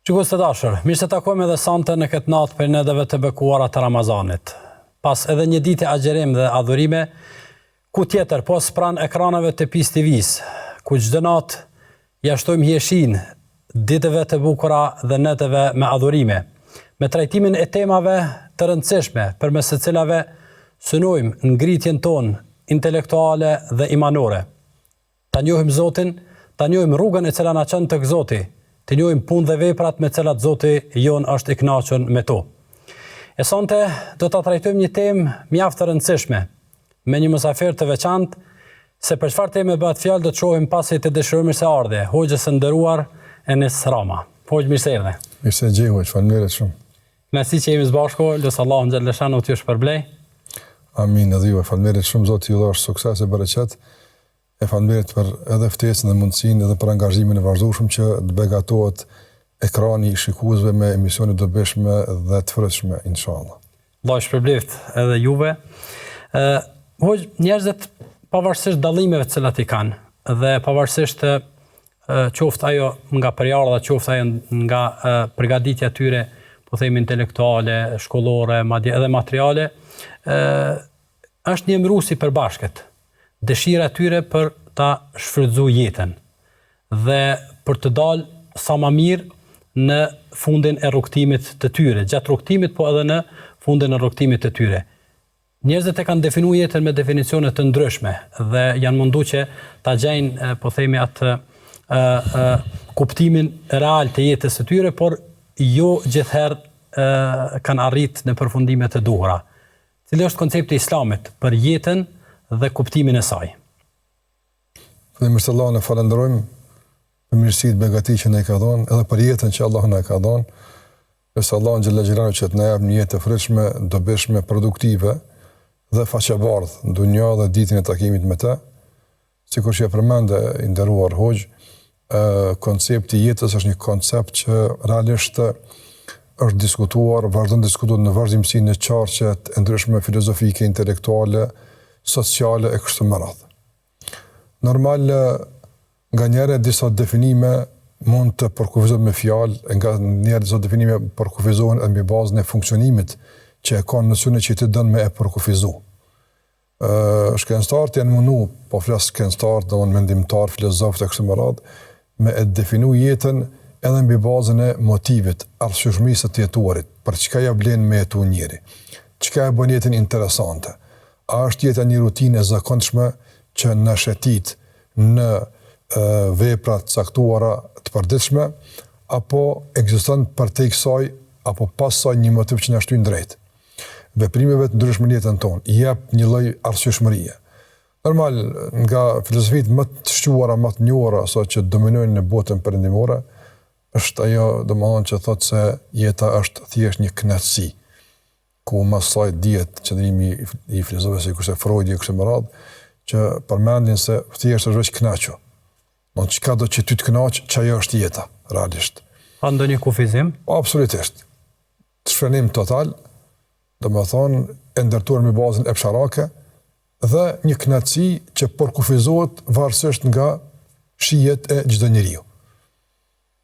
Shikues të dashur, mirë se takojmë edhe sonte në këtë natë për nedëve të bekuara të Ramazanit. Pas edhe një ditë agjerim dhe adhurime, ku tjetër pos pranë ekranave të PIS TV-s, ku çdo natë jashtojmë hieshin ditëve të bukura dhe netëve me adhurime, me trajtimin e temave të rëndësishme, përmes së cilave synojmë ngritjen tonë intelektuale dhe imanore. Ta njohim Zotin, ta njohim rrugën e cila na çon tek Zoti, të njohim punë dhe veprat me cilat Zoti jon është i kënaqur me to. E sonte do ta trajtojmë një temë mjaft të rëndësishme, me një mysafir të veçantë, se për çfarë teme bëhet fjalë do të shohim pasi të dëshirojmë se ardhe, hoxhës së nderuar Enes Rama. Hoxh, mirë se erdhe. Mirë se gjej, faleminderit shumë. Mersi që jemi së bashku, lutë Allahun xhallahu xhanu t'ju shpërblej. Amin, edhe ju, faleminderit shumë, Zoti ju dhash sukses e bereqet. E faleminderit për edhe ftesën dhe mundësinë edhe për angazhimin e vazhdueshëm që të begatohet ekrani i shikuesve me emisione të dobishme dhe të freskshme, inshallah. Allah shpërbleft edhe juve. Hoxh, njerëzit pavarësisht dallimeve të cilat i kanë dhe pavarësisht qoftë ajo nga përjardha, qoftë ajo nga përgatitja e tyre, po themi intelektuale, shkollore, madje edhe materiale, është një emërues i përbashkët. Dëshira e tyre për ta shfrytzuar jetën dhe për të dalë sa më mirë në fundin e rrugtimit të tyre, gjatë rrugtimit, po edhe në fundin e rrugtimit të tyre. Njerëzit e kanë definuar jetën me definicione të ndryshme dhe janë munduar që ta gjejnë, po themi, atë kuptimin real të jetës së tyre, por jo gjithherë kanë arrit në përfundimet e duhura. Cili është koncepti i Islamit për jetën dhe kuptimin e saj? Falënderit Allahun, e falenderojmë për mirësitë begati që na ka dhënë, edhe për jetën që Allah na ka dhënë. Nëse Allahu xhallahu xhallahu që të na jap një jetë të freskshme, dobishme, produktive dhe faqebardhë në dunjë dhe ditën e takimit me të, sikur që e përmendë i nderuar Hoxh, koncepti i jetës është një koncept që realisht është diskutuar, vazhdon diskutohet në vazhdimsi në çarqet e ndryshme filozofike, intelektuale, sociale e kështu me radhë. Normal, nga njëre disa definime mund të përkufizohen me fjalë, nga njëre disa definime përkufizohen edhe mbi bazën e funksionimit që e kanë nocionin që ti don me e përkufizu. Shkencëtarët janë mundu, po flas shkencëtar, domthonë mendimtar, filozofë e kështu me radhë, me e definu jetën edhe mbi bazën e motivit, arsyeshmërisë të jetuarit, për çka ja vlen me jetu njëri, çka e bën jetën interesante. A është jeta një rutinë e zakonshme që na shëtit në vepra të caktuara të përditshme, apo ekziston përtej kësaj apo pas saj një motiv që na shtyn drejt veprimeve të ndryshme në jetën tonë, i jep një lloj arsyeshmërie. Normal, nga filozofitë më të shquara, më të njohura sot që dominojnë në botën perëndimore, është ajo, domethënë, që thotë se jeta është thjesht një kënaqësi, ku më saj dihet qëndrimi i filozofëve si kurse Freudi e kështu me radhë, që përmendin se thjesht është veç kënaqur. Do të çka do që ty të kënaq, çajo është jeta, realisht. Ka ndonjë kufizim? Absolutisht. Shfrenim total, domethënë, e ndërtuar me bazën e psharake dhe një kënaqësi që përkufizohet varësisht nga shijet e çdo njeriu.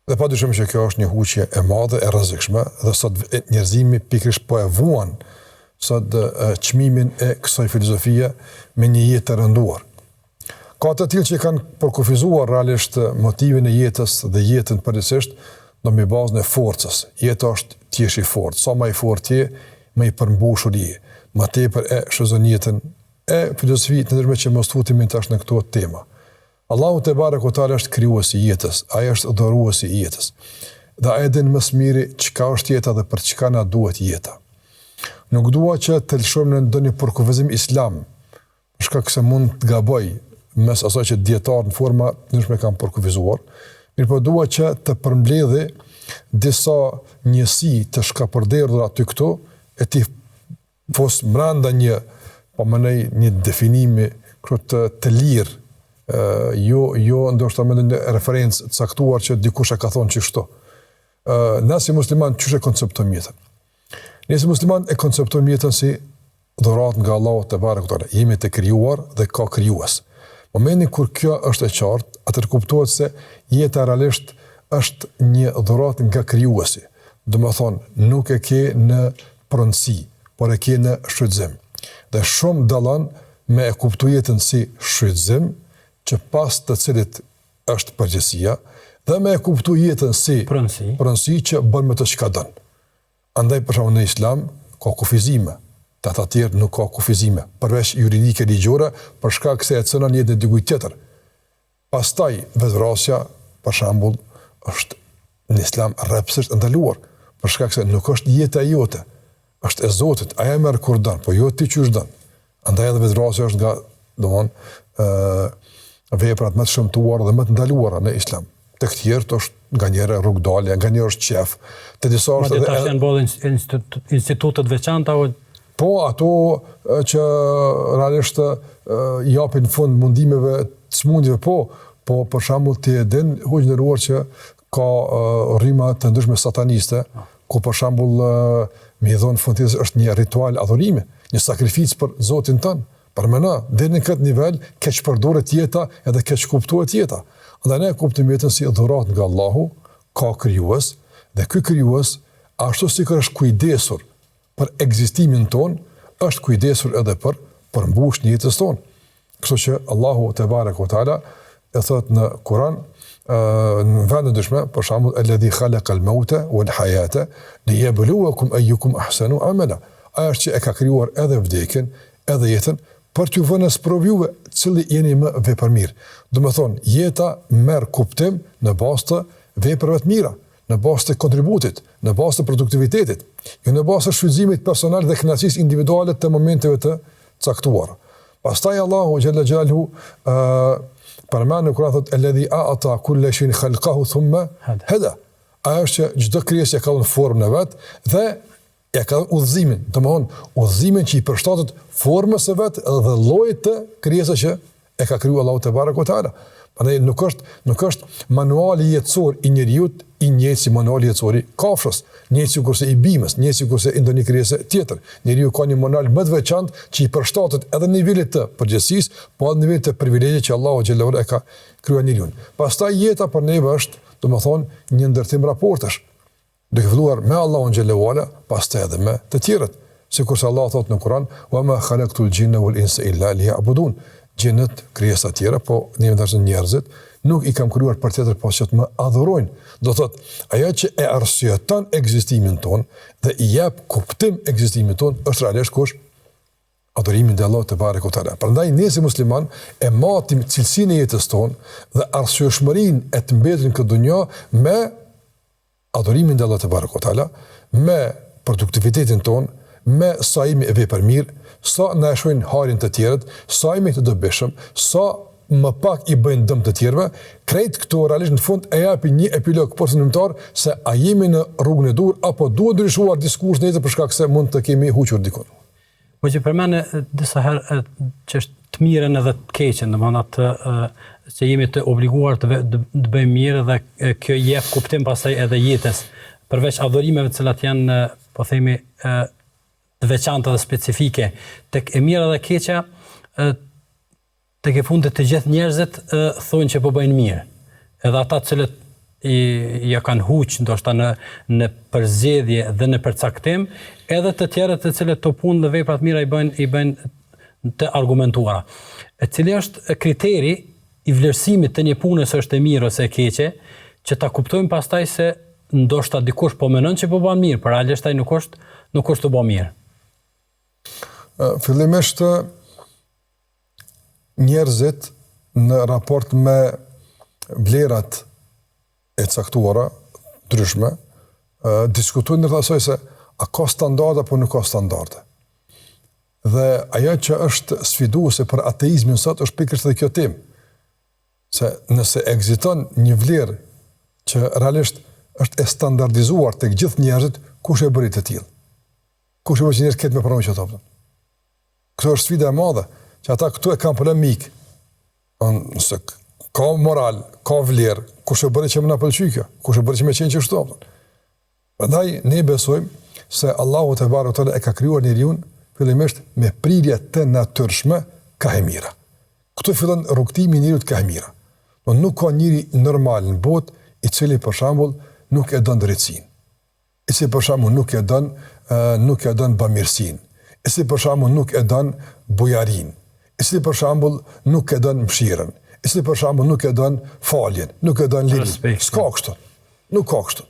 Dhe padyshim që kjo është një huqje e madhe, e rrezikshme, dhe sot njerëzimi pikërisht po e vuan sot çmimin e kësaj filozofie me një jetë të rënduar. Ka të tillë që kanë përkufizuar realisht motivin e jetës dhe jetën përgjithsisht në mbi bazën e forcës. Jeta është thjesht i fortë. Sa më i fortë je, më i përmbushur je. Më tepër e shëzon jetën e filozofitë të ndryshme që mos futemi tash në këto tema. Allahu te bareku te ala është krijuesi i jetës, ai është dhuruesi i jetës. Dhe ai din më së miri çka është jeta dhe për çka na duhet jeta. Nuk dua që të lëshojmë në ndonjë përkufizim islam, për shkak se mund të gaboj mes asaj që dietarë në forma të ndryshme kanë përkufizuar, mirëpo dua që të përmbledhë disa njësi të shkapërderdhura aty këtu e ti fos brenda një një definimi të lirë, jo ndoshta me një referencë të caktuar që dikush e ka thonë çështo. Ne si musliman çështë konceptojmë jetën. Ne si musliman e konceptojmë jetën si dhuratë nga Allahu te barekuhu te ala. Jemi të krijuar dhe ka krijues. Momentin kur kjo është e qartë, atëherë kuptohet se jeta realisht është një dhuratë nga krijuesi. Do të thonë, nuk e ke në pronësi, por e ke në shfrytëzim. Dhe shumë dallon me e kuptu jetën si shfrytëzim, që pas të cilit është përgjegjësia, dhe me e kuptu jetën si pronësi që bën me të çka don. Andaj për shembull në Islam ka kufizime, të ata tjerë nuk ka kufizime, përveç juridike ligjore, për shkak se e cënon jetën e dikujt tjetër. Pastaj vetvrasja, për shembull, është në Islam rrepsisht ndaluar, për shkak se nuk është jeta jote, është e Zotit, aja merr kur don, po jo ti çysh don. Andaj edhe vetvrasja është nga, veprat më të shëmtuara dhe më të ndaluara në Islam. Të tjerët është nganjëherë rrugdalje, nganjëherë është qef. Të disa është edhe tash janë bërë institutet veçanta o... Po, ato që realisht japin fund mundimeve të smundjeve, po për shembull ti e din hoqëndëruar që ka rryma të ndryshme sataniste, ku për shembull me i dhon fundis është një ritual adhurimi, një sakrificë për Zotin tënë. Përmena, deri në këtë nivel, keq përdoret jeta edhe keq kuptohet jeta. Andaj ne kuptojmë jetën si dhuratë nga Allahu, ka krijues, dhe ky krijues, ashtu si kur është kujdesur për ekzistimin ton, është kujdesur edhe për përmbushjen e jetës tonë. Kështu që Allahu te baraka ve taala e thot në Kur'an, në vende ndryshme, për shembull, alladhi khalaqa al-mauta wal-hayata liyabluwakum ayyukum ahsanu amala. Ai është që e ka krijuar edhe vdekjen, edhe jetën, për t'ju vënë sprovjuve cili jeni më vepërmir. Do të thonë, jeta merr kuptim në bazë të veprave të mira, në bazë të kontributit, në bazë të produktivitetit, jo në bazë të shfrytëzimit personal dhe kënaqësisë individuale të momenteve të caktuara. Pastaj Allahu xhalla xhelaluhu përmend në Kur'an thotë alladhi a'ata kulla shay'in khalqahu thumma hada. Ai është që çdo krijesë ka një formë në vet dhe ja ka udhëzimin, domthonë udhëzimin që i përshtatet formës së vet dhe llojit të krijesës që e ka krijuar Allahu te baraka ve taala. Prandaj nuk është manuali jetësor i njerëzit i njëjtë si manuali jetësor i kafshës, njëjtë sikurse i bimës, njëjtë sikurse i ndonjë krijese tjetër. Njeriu ka një manual më të veçantë që i përshtatet edhe nivelit të përgjegjësisë, po edhe nivelit të privilegje që Allahu xhallahu ala ka krijuar njeriu. Pastaj jeta për neve është, domethënë, një ndërtim raportesh, duke filluar me Allahun xhallahu ala, pastaj edhe me të tjerët. Sikurse Allah thotë në Kur'an, "Wa ma khalaqtul jinna wal insa illa liya'budun." Gjenët, krijesa tjera, po njerëzit, nuk i kam krijuar për tjetër pas që të më adhurojnë. Do thotë, ajo që e arsyeton ekzistimin ton dhe i jep kuptim ekzistimin ton është realisht kush? Adhurimi ndaj Allahut te barekuhu teala. Prandaj ne si musliman e matim cilësinë e jetës tonë dhe arsyeshmërinë e të mbetur në këtë dunjë me adhurimin ndaj Allahut te barekuhu teala, me produktivitetin ton, me sa jemi e vepërmirë, sa na e shohin harin të tjerët, sa jemi të dobishëm, sa më pak i bëjnë dëm të tjerëve, krejt këto realisht në fund e japin një epilog përfundimtar se a jemi në rrugën e dur apo duhet ndryshuar diskursin e jetës për shkak se mund të kemi huqur dikun. Po që përmene disa herë që është të mirën edhe të keqen, domethënë atë që jemi të obliguar të bëjmë mirë dhe kjo jep kuptim pastaj edhe jetës, përveç adhurimeve të cilat janë, po themi, të veçanta dhe specifike, tek e mira dhe keqja, tek e fundit të gjithë njerëzit thonë që po bëjnë mirë. Edhe ata të cilët ja kanë huq, ndoshta në përzgjedhje dhe në përcaktim, edhe të tjerët të cilët të punë dhe veprat mira i bëjnë të argumentuara. Cili është kriteri i vlerësimit të një pune se është e mirë ose e keqe, që ta kuptojmë pastaj se ndoshta dikush po menon që po bën mirë, por realisht ai nuk është të bën mirë. Fillimisht njerëzit në raport me vlerat e caktuara, ndryshme, diskutojnë ndër asaj se a ka standarde apo nuk ka standarde. Dhe ajo që është sfiduese për ateizmin sot është pikërisht edhe kjo temë. Se nëse ekziston një vlerë që realisht është e standardizuar tek gjithë njerëzit, kush e bëri të tillë? Kush e bëri që njerëzit këtë me pranoj që ato? Kjo është sfida e madhe, që ata këtu e kanë polemik. Nëse ka moral, ka vlerë, kush e bëri që më na pëlqej kjo? Kush e bëri që më qenë kështu? Prandaj ne besojmë se Allahu te barekuhu teala e ka krijuar njeriu fillimisht me prirje të natyrshme ka e mira. Këtu fillon rrugtimi i njeriu ka e mira. Nuk ka njeri normal në botë i cili për shembull nuk e don drejtësinë, i cili për shembull nuk e don bamirësinë, i cili për shembull nuk e don bujarinë, i cili për shembull nuk e don mëshirën, i cili për shembull nuk e don faljen, nuk e don lirinë. S'ka kështu. Nuk ka kështu.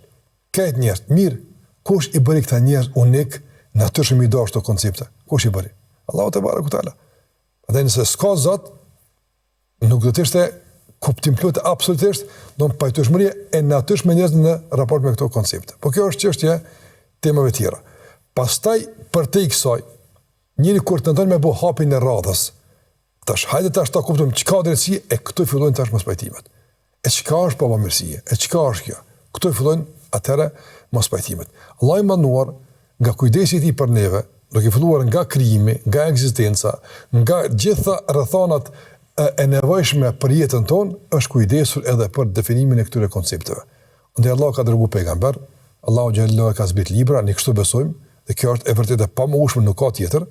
Këtë njerëz, mirë, kush i bëri këta njerëz unik, natyrshëm i dashur këto koncepte? Kush i bëri? Allahu te bareku teala. Atë nëse s'ka Zot, nuk do të ishte kuptim plot absolutisht, do të pajtueshmëria e natyrshme njerëz në raport me këto koncepte. Po kjo është çështje temave tjera. Pastaj për te i kësaj, njëri kur tenton me bëu hapin e radhës, hajde tash ta kuptojmë çka drejtësi e këtu fillojnë tash mospajtimet. E çka është pa bamirësie? E çka është kjo? Këtu fillojnë atëra mospajtimet. Allahu i manduar nga kujdesi i tij për neve, duke filluar nga krijimi, nga ekzistenca, nga gjitha rrethanat e nevojshme për jetën tonë, është kujdesur edhe për definimin e këtyre koncepteve. Ndaj Allahu ka dërguar pejgamber, Allahu xhallahu ka zbrit libra, ne kështu besojmë, dhe kjo është e vërtetë e pamohshme, nuk ka tjetër,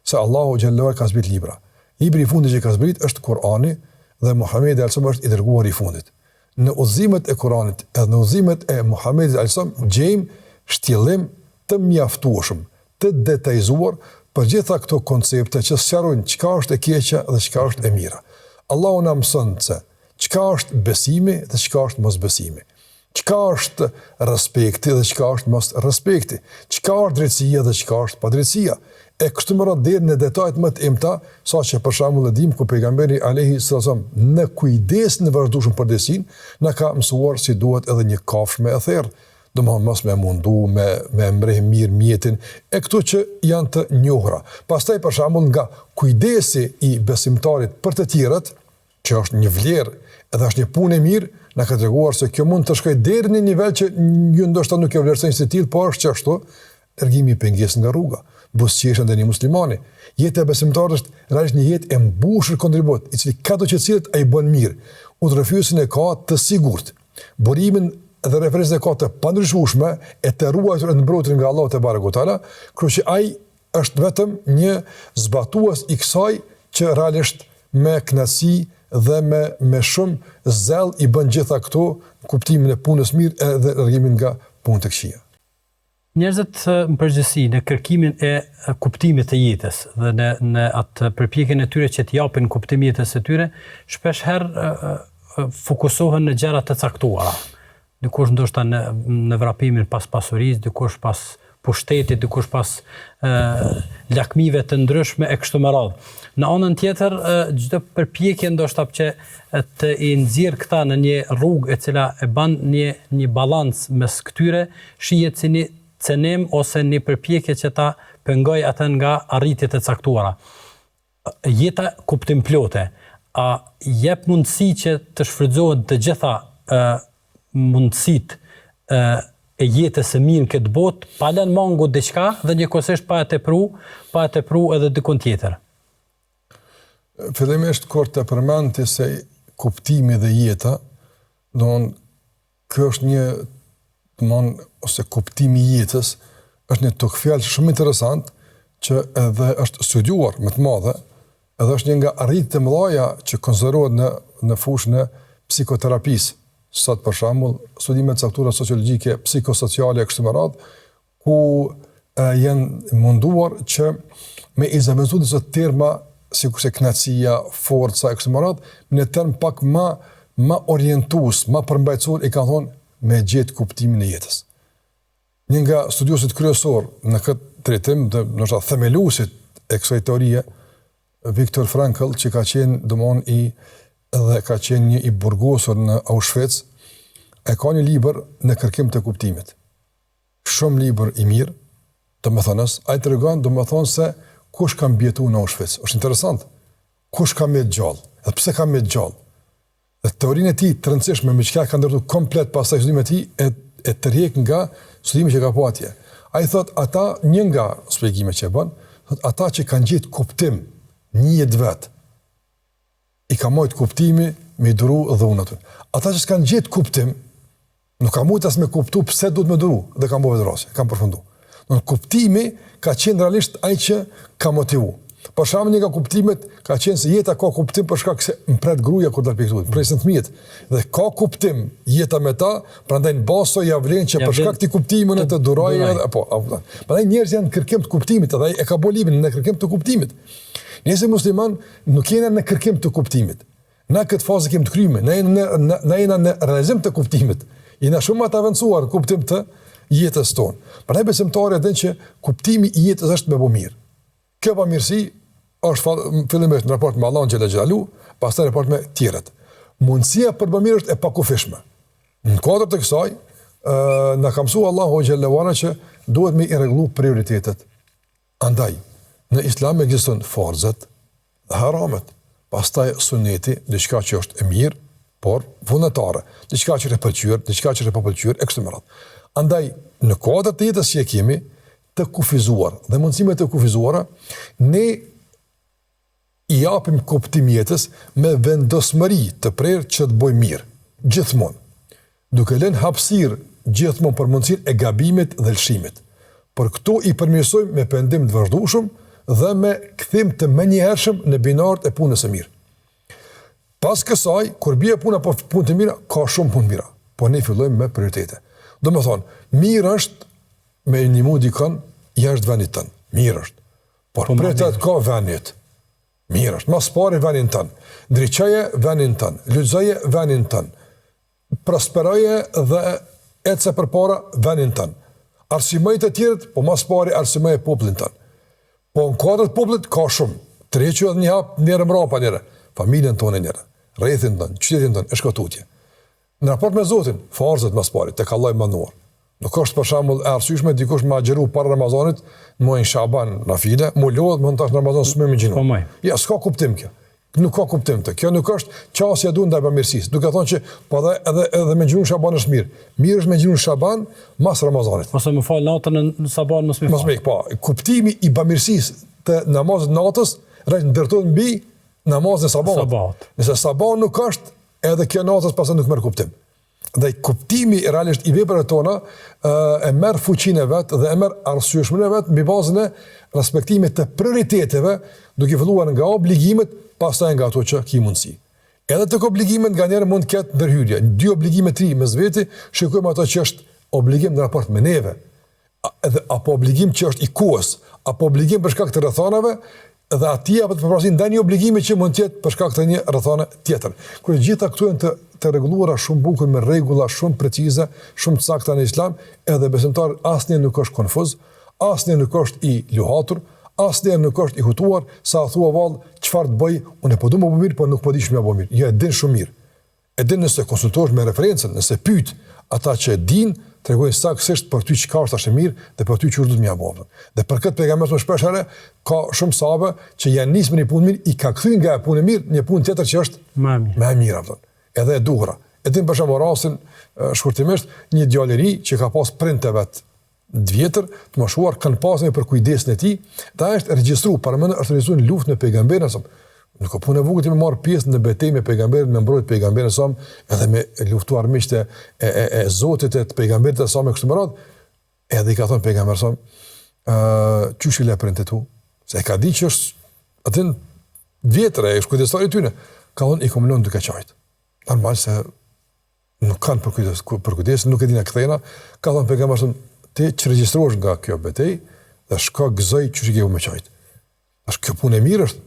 se Allahu xhallahu ka zbrit libra. Libri i fundit që ka zbrit është Kurani dhe Muhamedi sallallahu alaihi wasallam është i dërguari i fundit. Në udhëzimet e Kuranit edhe në udhëzimet e Muhamedit sallallahu alaihi wasallam gjejmë shtjellim të mjaftueshëm, të detajzuar për gjitha këto koncepte që sqarojnë çka është e keqja dhe çka është e mira. Allahu na mëson se çka është besimi dhe çka është mosbesimi. Çka është respekti dhe çka është mos respekti. Çka është drejtësia dhe çka është padrejtësia. E kështu më radh deri në detajet më të imta, saqë për shembull e dim ku pejgamberi alayhi sallam në kujdes në vazhdueshëm për drejtësinë na ka mësuar si duhet edhe një kafshë me e therrë. Domthonë mos me mundu, me mbreh mirë mjetin, e këto që janë të njohura. Pastaj për shembull nga kujdesi i besimtarit për të tjerët, që është një vlerë edhe është një punë e mirë, na ka treguar se kjo mund të shkojë deri në nivel që ju ndoshta nuk e vlerësoni si tillë, por është ashtu, largimi i pengesë nga rruga, buzëqeshja ndaj muslimani. Jeta e besimtarit është realisht një jetë e mbushur kontribut, i cili ka do që cilët ai bën mirë. Udhërfyesin e ka të sigurt. Burimin dhe referencën e ka të pandryshueshme e të ruajtur e të mbrojtur nga Allahu te bareku teala, kështu që ai është vetëm një zbatues i kësaj që realisht me kënaqësi dhe me shumë zell i bën gjitha këto kuptimin e punës mirë dhe largimin nga punë të këqija. Njerëzit në përgjithësi në kërkimin e kuptimit të jetës dhe në atë përpjekjen e tyre që të japin kuptim jetës së tyre, shpesh herë fokusohen në gjëra të caktuara. Dikush ndoshta në vrapimin pas pasurisë, dikush pas pushtetit, dikush pas lakmive të ndryshme e kështu me radhë. Në anën tjetër, çdo përpjekje ndoshta që të i nxjerr këta në një rrugë e cila e bën një balancë mes këtyre, shihet si një cenim ose një përpjekje që ta pengoj atë nga arritjet e caktuara. Jeta kuptim plote, a jep mundësi që të shfrytëzohen të gjitha mundësitë e jetës së mirë në këtë botë, pa lënë mangu diçka dhe njëkohësisht pa e tepru edhe dikun tjetër. Fillimisht kur të përmendti se kuptimi dhe jeta, kjo është një ose kuptimi i jetës është një tokfjalë shumë interesant që edhe është studiuar më të madhe, edhe është një nga arritjet e mëdha që konsiderohet në fushën e psikoterapisë. Sot për shembull, studimet caktuara sociologjike, psikosociale kështu me radhë, ku janë munduar që me izamizu disa terma sikurse kënaqësia, forca kështu me radhë, në term pak më orientues, më përmbajtësor i kanë thonë me gjetë kuptimin e jetës. Një nga studiuesit kryesor në këtë drejtim, ndoshta themeluesit e kësaj teorie, Viktor Frankl, që ka qenë dhe ka qenë një i burgosur në Auschwitz, e ka një libër në kërkim të kuptimit. Shumë libër i mirë, domethënës, ai tregon domethënë se kush ka mbjetuar në Auschwitz. Është interesant. Kush ka mbjetuar gjallë? Dhe pse ka mbjetuar gjallë? Dhe teorinë e tij të rëndësishme me çka ka ndërtuar komplet pastaj studimet e tij e tërheq nga studimi që ka po atje. Ai thot ata, një nga shpjegimet që bën, thot ata që kanë gjetë kuptim një jetë vet, i ka mojt kuptimi me i duru dhe unatun. Ata që s'kanë gjetë kuptim, nuk ka mujt as me kuptu pse duhet me duru dhe kanë bove drasje, kanë përfundu. Në kuptimi ka qenë realisht ai që ka motivu. Për shkak një nga kuptimet ka qenë se jeta ka kuptim për shkak se mpret gruaja kur dal pikëtuar, presin fëmijët. Dhe ka kuptim jeta me ta, prandaj në baso ja vlen që për shkak të kuptimit të durojë edhe po. Prandaj njerëzit janë në kërkim të kuptimit, edhe e ka bolibin në kërkim të kuptimit. Nëse musliman nuk jena në kërkim të kuptimit. Na këtë fazë kemi të kryme, na jena në realizim të kuptimit. Jena shumë të avancuar në kuptim të jetës tonë. Prandaj besimtari edhe që kuptimi i jetës është me mirë. Kjo pamirësi është fillimisht në raport me Allahun xhela xhelalu, pastaj në raport me tjerët. Mundësia për bamirë është e pakufishme. Në kuadër të kësaj, na ka mësuar Allahu xhela wala që duhet me i rregullu prioritetet. Andaj, në Islam ekziston farzat dhe haramet. Pastaj suneti, diçka që është e mirë, por vullnetare, diçka që është e pëlqyer, diçka që është e papëlqyer e kështu me radhë. Andaj, në kuadër të jetës që kemi të kufizuar dhe mundësimet të kufizuara, ne i japim kuptim jetës me vendosmëri të prerë që të bëjmë mirë, gjithmonë. Duke lënë hapësirë gjithmonë për mundësinë e gabimit dhe lëshimit. Për këto i përmirësojmë me pendim të vazhdueshëm dhe me kthim të menjëhershëm në binarët e punës së mirë. Pas kësaj, kur bie puna po punë të mira, ka shumë punë mira, po ne fillojmë me prioritete. Do më thonë, mirë është me një mund dikon jashtë vendit tënë. Mirë është. Por prioritet ka vendit. Mirë është. Mas pari vendin tënë. Ndriçoje vendin tënë. Lexoje vendin tënë. Prosperoje dhe ece përpara vendin tënë. Arsimoj të tjerët, po mas pari arsimoj popullin tënë. Po në kuadër të popullit ka shumë. Trequ edhe një hap njëre mrapa njëre. Familjen tonë njëre. Rrethin tënë, qytetin tënë, e shkatutje. Në raport me Zotin, farzët mas pari, tek Allahu i manduar. Nuk është për shembull e arsyeshme dikush më agjeru para Ramazanit, në muajin Shaban nafile, mu lodh më tash në Ramazan s'më imagjino. Ja, s'ka kuptim kjo. Nuk ka kuptim të. Kjo nuk është qasja duhet ndaj bamirësisë. Duke thonë që po edhe me gjunun Shaban është mirë. Mirë është me gjunun Shaban mas Ramazanit. Ose më fal natën në Saban mos më fal. Mos më, po. Kuptimi i bamirësisë të namazit natës rreth ndërtohet mbi namazin e Sabanit. Nëse Saban nuk është, edhe kjo natës pastaj nuk merr kuptim. Dhe kuptimi realisht i veprave tona e merr fuqinë e vet dhe e merr arsyeshmën e vet mbi bazën e respektimit të prioriteteve, duke filluar nga obligimet, pastaj nga ato që ki mundësi. Edhe tek obligimet nganjëherë mund të ketë ndërhyrje, dy obligime të ri mes veti, shikojmë ato që është obligim në raport me neve, apo obligim që është i kohës, apo obligim për shkak të rrethanave, dhe aty apo të përplasin ndaj një obligimi që mund të jetë për shkak të një rrethane tjetër. Kur gjitha këto janë të rregulluara shumë bukur me rregulla shumë precize, shumë të sakta në Islam, edhe besimtar asnjë nuk është konfuz, asnjë nuk është i luhatur, asnjë nuk është i hutuar, sa thua vallë çfarë të bëj, unë po du më bëj mirë, por nuk po di ç'më bëj mirë. Jo, e din shumë mirë. E din nëse konsultohesh me referencën, nëse pyet ata që e din, tregojnë saktësisht për ty çka është mirë dhe për ty çu do të më bëvë. Dhe për këtë pejgamberi më shpesh ka shumë sahabe që janë nisur në punë mirë, i ka kthyer nga punë mirë në punë tjetër që është më e mirë apo. Edhe e duhura. E din për shembull rastin shkurtimisht një djalëri që ka pas prindë vet të vjetër, të moshuar kanë pasur për kujdesin e tij, dhe ai është regjistruar para më është realizuar në luftë me pejgamberin sa. Nuk ka punë vogël të më marr pjesë në betejë me pejgamberin, me mbrojtje pejgamberin sa, edhe me luftuar miqtë e Zotit të pejgamberit sa me kështu më radh. Edhe i ka thënë pejgamberi sa, çuçi le prindët tu, se ka ditë që është atë vjetër e kujdestori tyne. Ka thonë i komunon duke qajt. Normal se nuk kanë për kujdes, nuk e dinë kthena. Ka thonë pejgamberi ti ç'regjistrohesh nga kjo betejë dhe shko gëzoj çuçi ke me qajt. Tash kjo punë e mirë është.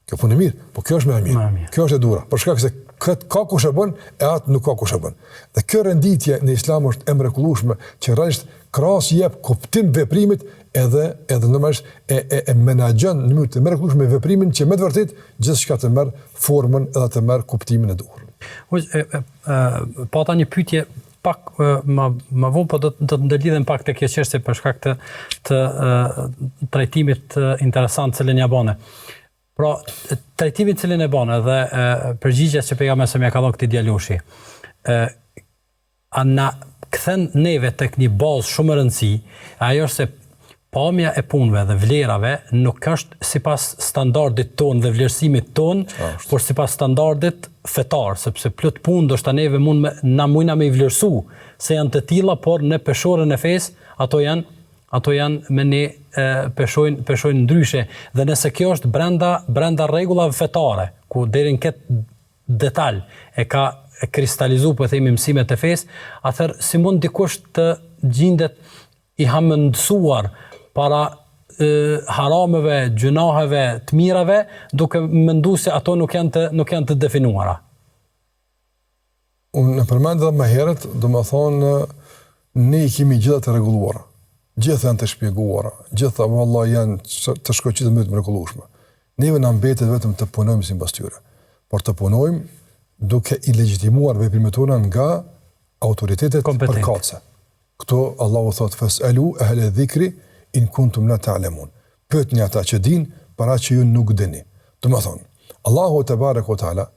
Kjo punë e mirë, po kjo është më e mirë. Kjo është e dura, për shkak se kët ka kush e bën, e atë nuk ka kush e bën. Dhe kjo renditje në Islam është e mrekullueshme, që realisht krahas jep kuptim veprimit edhe normalisht e menaxhon në mënyrë të mrekullueshme veprimin që me të vërtetë gjithçka të merr formën edhe të merr kuptimin e duhur. Pata një pyetje pak më vonë, po do të ndërlidhem pak tek kjo çështje për shkak të trajtimit interesant që ja bane. Pra, trajtimin cilin e bane dhe përgjigjes që pejgamberi sa më ka dhënë këtij djaloshi, na kthen neve tek një bazë shumë e rëndësishme, ajo se pamja e punëve dhe vlerave nuk është sipas standardit ton dhe vlerësimit ton, por sipas standardit fetar, sepse plot punë ndoshta neve mundna me vlerësu se janë të tilla, por në peshorën e fesë ato janë ato janë me ne peshojnë ndryshe, dhe nëse kjo është brenda rregullave fetare, ku deri në këtë detaj e ka kristalizu, po themi, mësimet e fesë, atëherë si mund dikush të gjendet i hamendësuar para harameve, gjunaheve, të mirave, duke menduar se ato nuk janë të definuara. Unë përmendëm më herët, domethënë ne i kemi gjitha të rregulluara. Gjitha janë të shpjeguara, gjitha vallahi janë të shkoqitura më të mrekullueshme. Neve na mbetet vetëm të punojmë sipas tyre. Por të punojmë duke i legjitimuar veprimet tona nga autoritetet përkatëse. Këto Allahu thot fasalu ahla dhikri in kuntum la ta'lamun. Pyetni ata që dinë para që ju nuk dini. Domethënë, Allahu te barekuhu teala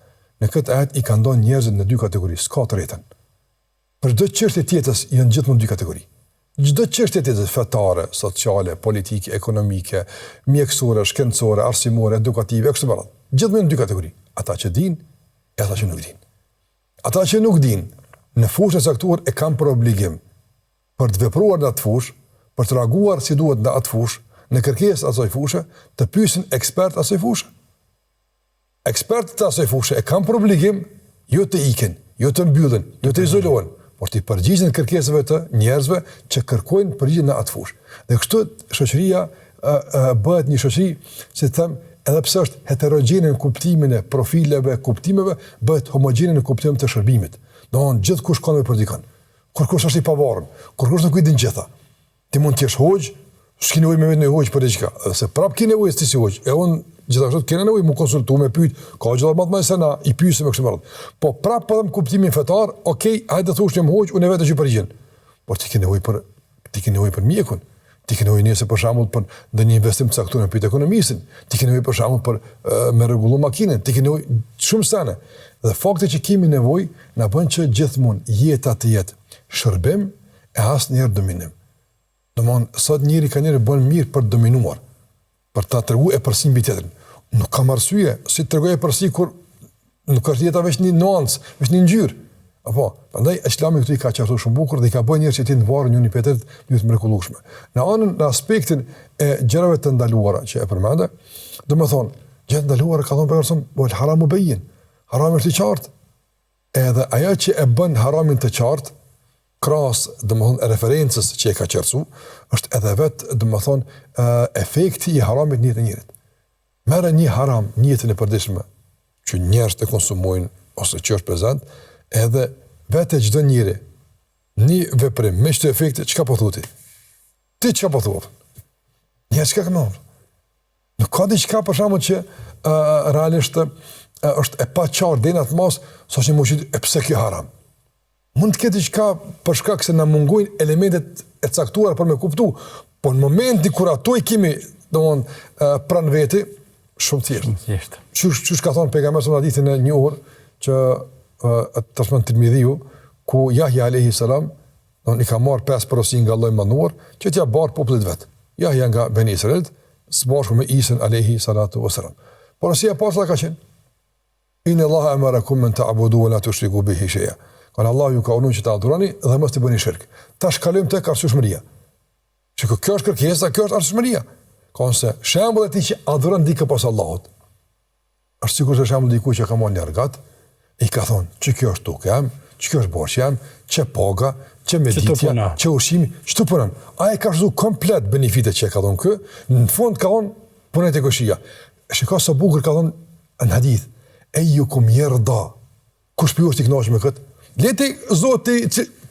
në këtë ajet i ka ndonë njerëzit në dy kategori, s'ka të rretën. Për çdo çështje tjetër janë gjithmonë dy kategori. Çdo çështje tjetër fetare, sociale, politike, ekonomike, mjekësore, shkencore, arsimore, edukative, kështu me radhë. Gjithmonë dy kategori. Ata që dinë e ata që nuk dinë. Ata që nuk dinë në fushën e caktuar e kanë për obligim për të vepruar në atë fushë, për të reaguar si duhet në atë fushë, në kërkesë asaj fushë, të pyesin ekspert asaj fushë. Ekspertët të asaj fushë e kanë për obligim jo të ikin, jo të mbyllin, jo të izolohen, por të përgjigjen kërkesave të njerëzve që kërkojnë përgjigje në atë fushë. Dhe kështu shoqëria bëhet një shoqëri, si të them, edhe pse është heterogjene në kuptimin e profileve, kuptimeve, bëhet homogjene në kuptimin të shërbimit. Domthonë gjithkush ka nevojë për dikën. Kurkush është i pavarur, kurkush nuk i din gjitha. Ti mund të jesh hoxh, s'ke nevojë me vetë hoxh për diçka, se prap ke nevojë ti si hoxh. E unë gjithashtu kena nevojë mu konsultu, me pyet, ka gjëra më të mëdha se na, i pyesim me kështu me radhë. Po prap po them kuptimin fetar, okay, hajde të thosh jam hoxh, unë vetë që përgjigjen. Por ti ke nevojë për mjekun. Ti ke nevojë nëse për shembull për ndonjë investim të caktuar në pyet ekonomistin, ti ke nevojë për shembull për me rregullu makinën, ti ke nevojë shumë sene. Dhe fakti që kemi nevojë na bën që gjithmonë jeta të jetë shërbim e asnjëherë dominim. Domthon sot njëri ka njëri bën mirë për të dominuar, për ta treguar e përsi mbi tjetrin. Nuk kam arsye si të tregoj përsi kur nuk është jeta vetëm një nuancë, vetëm një ngjyrë. Apo, prandaj Islami këtu i ka qartuar shumë bukur dhe i ka bërë njerëzit që të ndvarrin njëri tjetrin në të mrekullueshme. Në aspektin e gjërave të ndaluara që e përmendë, domethënë, gjërat ndaluara ka thonë person, "Wal haramu bayyin." Harami është i qartë. Edhe ajo që e bën haramin të qartë, krahas domethënë referencës që e ka qartësuar, është edhe vetë domethënë efekti i haramit në jetën e njerit. Merë një haram në jetën e përditshme që njerëzit e konsumojnë ose që është prezant, edhe vetë çdo njeri një veprim me çdo efekte çka po thotë. Ti çka po thua? Ja çka kanë. Nuk ka diçka për shkakun që realisht është e paqartë deri në atë mos, saqë më e pse kjo haram. Mund të ketë diçka për shkak se na mungojnë elementet e caktuara për me kuptu, po në momentin kur ato i kemi, domthon pranë veti, shumë thjesht. Çush ka thonë pejgamberi në hadithin e një orë që transmeton Tirmidhiu, ku Yahya alayhi salam, i ka marrë 5 porosi nga Allahu i Madhnuar, që t'ia barë popullit vet. Yahya nga Beni Israil, së bashku me Isa alayhi salatu wasalam. Porosia pasla ka qenë: Inna Allaha amarakum an ta'budu wa la tushriku bihi shay'a. Qal Allahu ju ka urdhëruar që ta adhuroni dhe mos të bëni shirk. Tash kalojmë tek arsyeshmëria. Që kjo është kërkesa, kjo është arsyeshmëria. Konse shembulli i tij që adhuron dikë pas Allahut. Është sigurisht shembulli diku që ka marrë një argat, i ka thonë, që kjo është tukë jam, që kjo është borç jam, që paga, që meditja, që ushqimi, ç'të punon. Ai ka shzu komplet benefitet që ka dhënë kë, në fund ka thonë punet e koshia. Shikoj sa bukur ka thonë në hadith, ejukum yarda. Kush pi është i kënaqur me kët? Leti Zoti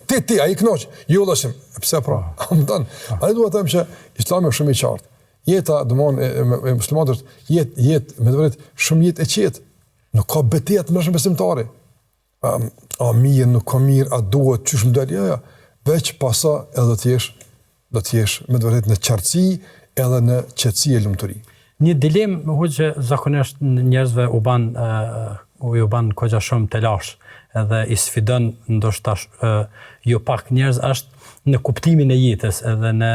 ti ai kënaq. Jo dashim. Pse pra? Amdan. Ai duhet të them që Islami është shumë i qartë. Jeta domon e muslimanëve jetë me vërtet shumë jetë e qetë. Nuk ka betejë të mëshëm besimtari. A mirë, nuk ka mirë, a duhet, çysh më dalë, ja. Veç pasa edhe do të jesh me vërtet në qartësi edhe në qetësi e lumturi. Një dilemë që zakonisht njerëzve u ban kogja shumë telash edhe i sfidon ndoshta jo pak njerëz është në kuptimin e jetës edhe në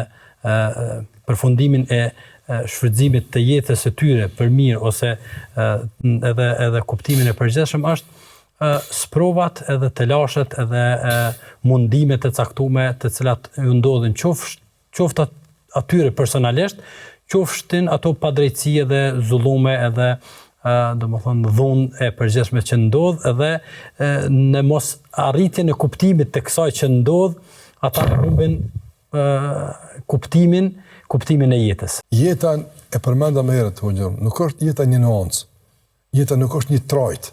përfundimin e shfrytëzimit të jetës së tyre për mirë ose edhe kuptimin e përgjithshëm është sprovat edhe telashet edhe mundimet e caktuara të cilat ju ndodhin qoftë atyre personalisht, qofshin ato padrejtësi edhe zullume edhe domethënë dhunë e përgjithshme që ndodh edhe në mos arritjen e kuptimit të kësaj që ndodh, ata humbin kuptimin e jetës. Jeta e përmenda më herët, nuk është jeta një nuancë. Jeta nuk është një trajt.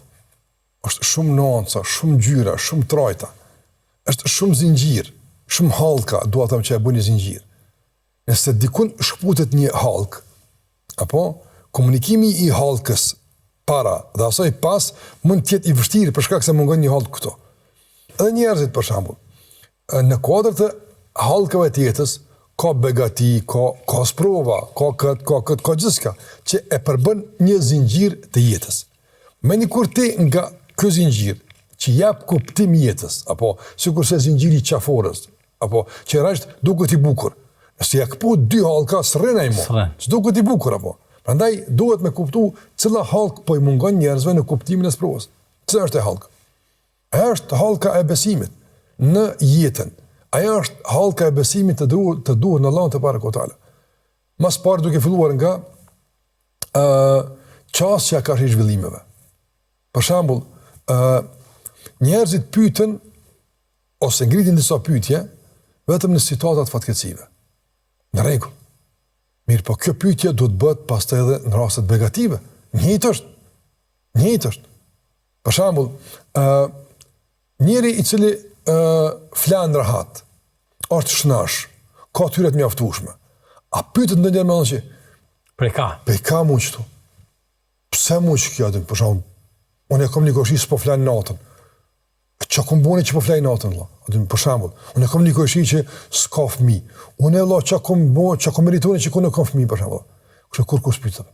Është shumë nuanca, shumë gjyra, shumë trajta. Është shumë zinxhir, shumë hallka, dua të them që e bën një zinxhir. Nëse dikun shkputet një hallk, apo komunikimi i hallkës para dhe asaj pas mund të jetë i vështirë për shkak se mungon një hallk këto. Edhe njerëzit për shembull, në kuadër të hallkave të jetës ka begati, ka sprova, ka gjithçka që e përbën një zinxhir të jetës. Me një kur ti nga ky zinxhir që jap kuptim jetës, apo sikurse zinxhiri i qaforës, apo që rresht duket i bukur. Nëse ja kpu dy hallka s'rrenaj më. S'duket i bukur apo. Prandaj duhet me kuptu cila hallk po i mungon njerëzve në kuptimin e sprovës. Cila është e hallk? Ajo është hallka e besimit në jetën. Ajo është hallka e besimit të duhur në Allahun te barekutaala. Mas parë duke filluar nga çështja ka zhvillimeve. Për shembull, njerëzit pyeten ose ngritin disa pyetje vetëm në situata të fatkeqësive. Në rregull. Mirë, po kjo pyetje duhet bëhet pastaj edhe në raste negative. Njëjtë është. Për shembull, njëri i cili flan rahat, është shnash, ka tyre të mjaftueshme. A pyetet ndonjëherë më që prej ka mu qëtu? Pse mu që kjo atë? Për shembull, unë e kam një koshi s'po flan natën. Që kom bune që po flaj natën, për shembull, unë e kom një koshi që s'ka fëmijë. Unë e që kom meritoni që ku në kam fëmijë, për shembull. Kështë kur spytëm.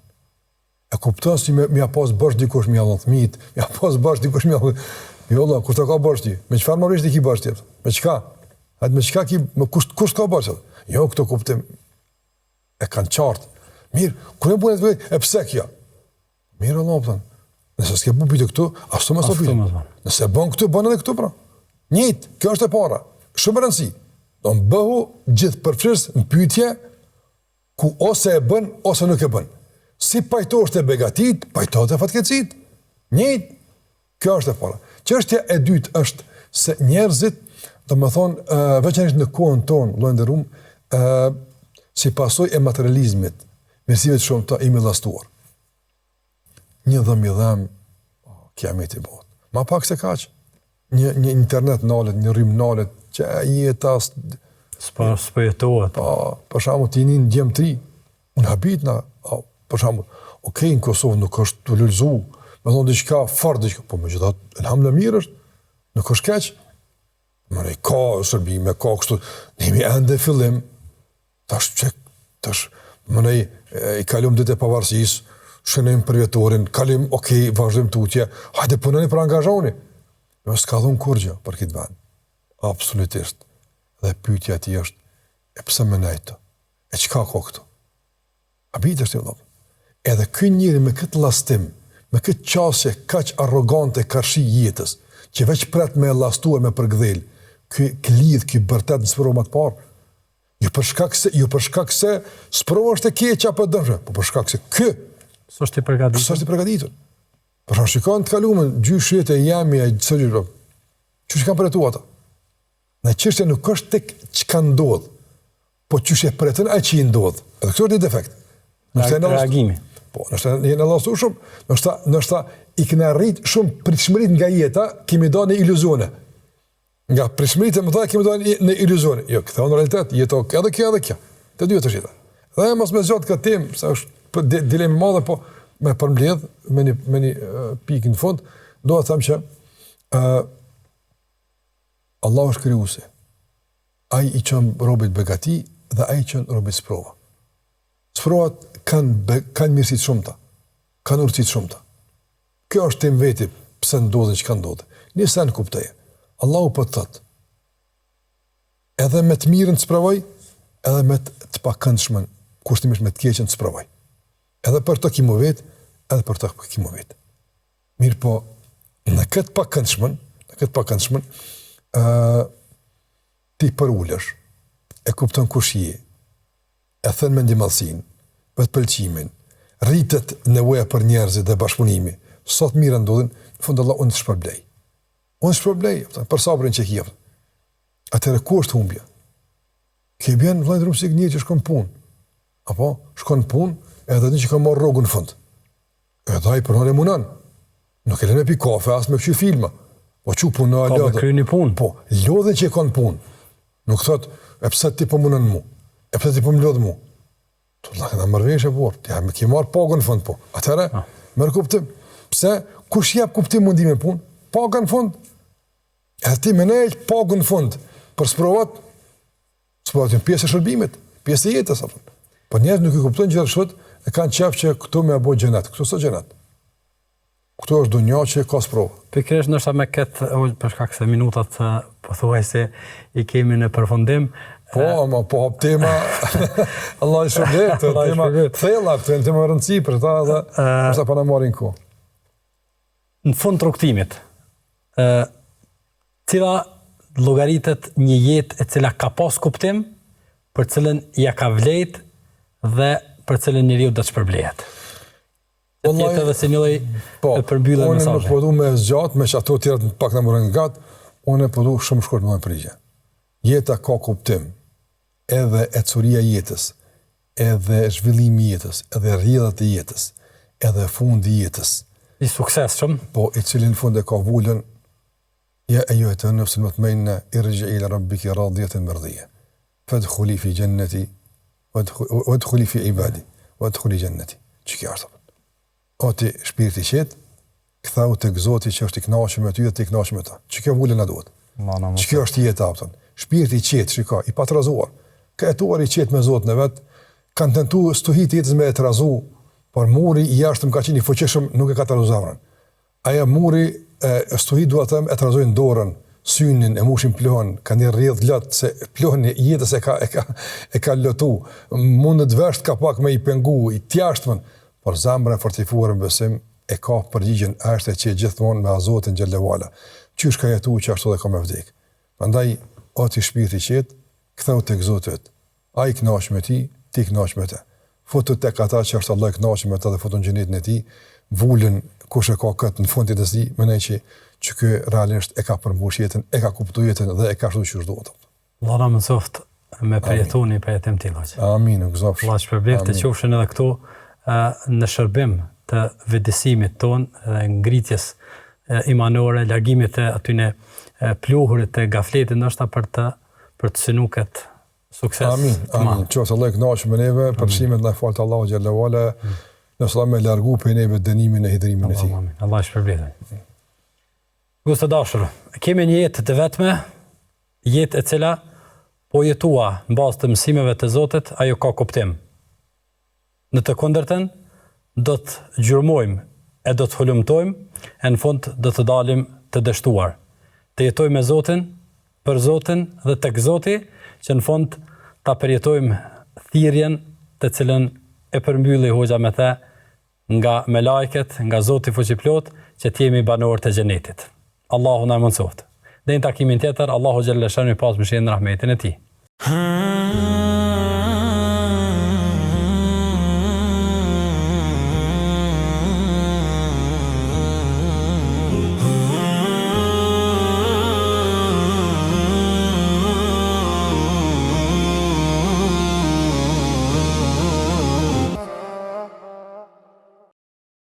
E kupton si mja pas bësh dikush mja dhënë fëmijët, mja pas bësh dikush mja dhënë. Jo, Allah, kur të ka bësh ti? Me çfarë marrësh ti ki bësh ti? Me çka? Atë me çka ki, kush ka bësh? Jo, këto kuptim e kanë qartë. Mirë, kur e bune e pse kjo? Mirë, Allah, pëtën. Nëse s'ke bu pyte këtu, ashtu më s'o pyte. Nëse bën këtu, bën edhe këtu, pra. Njëjtë, kjo është e para. Shumë rëndësi. Do në bëhu gjithë përfshirës në pyetje ku ose e bën, ose nuk e bën. Si pajtosh të begatit, pajtosh të fatkeqësit. Njëjtë, kjo është e para. Çështja e dytë është se njerëzit, do më thonë, veçanërisht në kohën tonë, vëllai nderuam, si pasojë e materializmit, mirësive të shumta i millastuar. Një dhëm, kiameti botë. Ma pak se kaq. Një internet nalet, një rrim nalet, që jeta s'po jetohet. Për shembull, ti një djem tri, unë habit na, për shembull, okej, në Kosovë nuk është të lulzu, me thonë diçka fort diçka, po megjithatë, elhamdulillah mirë është, nuk është keq. Mërej ka shërbime, ka kështu, ne jemi ende fillim, tash, mënej i kalum ditë e pavarësisë, shënojmë për vjetorin, kalim, okej, vazhdojmë tutje, hajde punoni për angazhoni. Jo, s'ka dhun kurgjë për këtë vend. Absolutisht. Dhe pyetja ti është, e pse më nejtë? E çka ka këtu? Habit është vëllai. Edhe ky njeri me këtë llastim, me këtë qasje kaq arrogante karshi jetës, që veç pret me llastuar me përgdhel, ky klidh, ky bërtet në sprovë më të parë. Jo për shkak se sprova është e keqja apo dëmshme, po për shkak se ky s'është i përgatitur. Për shkak shikon të kaluamën gjyshjet e jamja e çfarë. Çu kanë për ata? Në çështja nuk është tek çka ndodh, po çu e pretën ai që i ndodh. Edhe kjo është një defekt. Reagimi. Po, nëse jeni llastu shumë, ndoshta i kanë arrit shumë pritshmërit nga jeta, kemi dhënë iluzione. Nga pritshmërit e mëdha kemi dhënë në iluzione. Jo, këtë në realitet jeto edhe kjo. Të dy të gjitha. Dhe mos më zgjat këtë temë, sa është dilemë e madhe, po me përmbledh me një pikë në fund, do të them që Allah është krijuesi. Ai i çon robët begati dhe ai çon robët sprova. Sprovat kanë mirësi të shumta, kanë urtësi të shumta. Kjo është temë vetë pse ndodhin çka ndodh. Nisa në kuptoj. Allahu po thot. Edhe me të mirën të sprovoj, edhe me të pakëndshmën, kushtimisht me të keqen të sprovoj. Edhe për të kimu vetë, edhe për të kimu vetë. Mirë po, në këtë pakëndshmën, ti për ulesh, e kupton kush je, e thënë mendimallësinë, vetë pëlqimin, rritet nevoja për njerëzit dhe bashkëpunimi, sot mira ndodhin, në fund Allah unë të shpërblej. Unë shpërblej, për sabrin që kjef. Atëre ku është humbja? Ke bjen vllai drum si një që shkon punë. Apo shkon punë, edhe një që ka marrë rrogën në fund. Edhe ai punon e munon. Nuk e lënë me pi kafe, as me ky filma. Po çu puno Ka me kryeni punë. Po, lodhen që e kanë punë. Nuk thot, e pse ti po munon mu? E pse ti po më lodh mu? To la kanë marrë vesh e por. Ti më ke marr pagën në fund po. Atëra, merr kuptim. Pse kush jep kuptim mundimin punë? Paga në fund. Edhe ti më nej pagën në fund për sprovat. Sprovat janë pjesë e shërbimit, pjesë e jetës apo. Po njerëzit nuk e kuptojnë gjithashtu, e kanë qef që këtu me apo xhenet. Këtu s'është xhenet. Këtu është dunja që ka sprovë. Pikërisht ndoshta me këtë për shkak se minutat pothuajse i kemi në përfundim. Po, ama po hap tema. Allah i shpërblet, tema thella, tema rëndësi për ta dhe është pa na marrin kohë. Në fund të rrugtimit, cila llogaritet një jetë e cila ka pas kuptim, për cilën ja ka vlejt dhe për cilën njeriu do të shpërblehet. Jetë edhe si një lloj përmbyllje mesazhi. Unë nuk po du me zgjat, me që ato të tjerat pak na morën gat, unë po du shumë shkurt me përgjigje. Jeta ka kuptim, edhe ecuria e jetës, edhe zhvillimi i jetës, edhe rrjedhat e jetës, edhe fundi i jetës. I suksesshëm, po i cili në fund e ka vulën ja ayyuha nafsul mutmainna irji'i ila rabbiki radiyatan mardiyya. Fadkhuli fi jannati wadkhuli fi ibadi wadkhuli jannati. Çka është? O ti shpirti qetë, këthau të Zoti që është i kënaqur me ty dhe të i kënaqur me ta. Çka vulën na duhet? Çka është jeta afton? Shpirti i qetë, shiko, i patrazuar. Ka jetuar i qetë me Zotin e vet, kanë tentuar stuhit jetës me të razu, por muri i jashtëm ka qenë i fuqishëm, nuk e ka trazuar. Aja muri stuhit duhet të them e trazojnë dorën, synin e mushin plohën, kanë rrjedh lot se plohën e jetës e ka lotu. Mundet vesh ka pak me i pengu, i tjashtëm. Por zemra e fortifuar në besim e ka përgjigjen është që gjithmonë me Zotin xhallahu ala. Qysh ka jetuar që ashtu dhe ka me vdek. Prandaj o ti shpirti i qetë, ktheu tek Zoti. Ai kënaq me ti, ti kënaq me të. Futu tek ata që është Allah kënaq me ta dhe futun xhenetin e tij, vulën kush e ka këtë në fundit të zi, mendoj që ky realisht e ka përmbush jetën, e ka kuptuar jetën dhe e ka ashtu që duhet. Allah na mësoft me përjetoni për jetim të tillë. Amin, gëzoft. Allah shpërblet të qofshin edhe këtu në shërbim të vëdësimit ton dhe ngritjes imanore, largimit të atyne pluhurit të gafletit, ndoshta për të synu këtë sukses. Amin, amin. Qoftë Allah kënaqur me neve, për çimet na fal Allahu xhallahu ala, nëse më largu për neve dënimin e hidhrimin e tij. Amin. Allah shpërblet. Gusto dashur, kemi një jetë të vetme, jetë e cila po jetua në bazë të mësimeve të Zotit, ajo ka kuptim. Në të kundërtën, do të gjurmojmë e do të hulumtojmë, e në fund do të dalim të dështuar. Të jetojmë me Zotin, për Zotin dhe tek Zoti, që në fund ta përjetojmë thirrjen të cilën e përmbylli hoxha me the nga melajket, nga Zoti fuqiplot, që të jemi banorë të xhenetit. Allahu na mësoft. Dhe në takimin tjetër, Allahu xhallahu pas mëshirën dhe rahmetin e tij.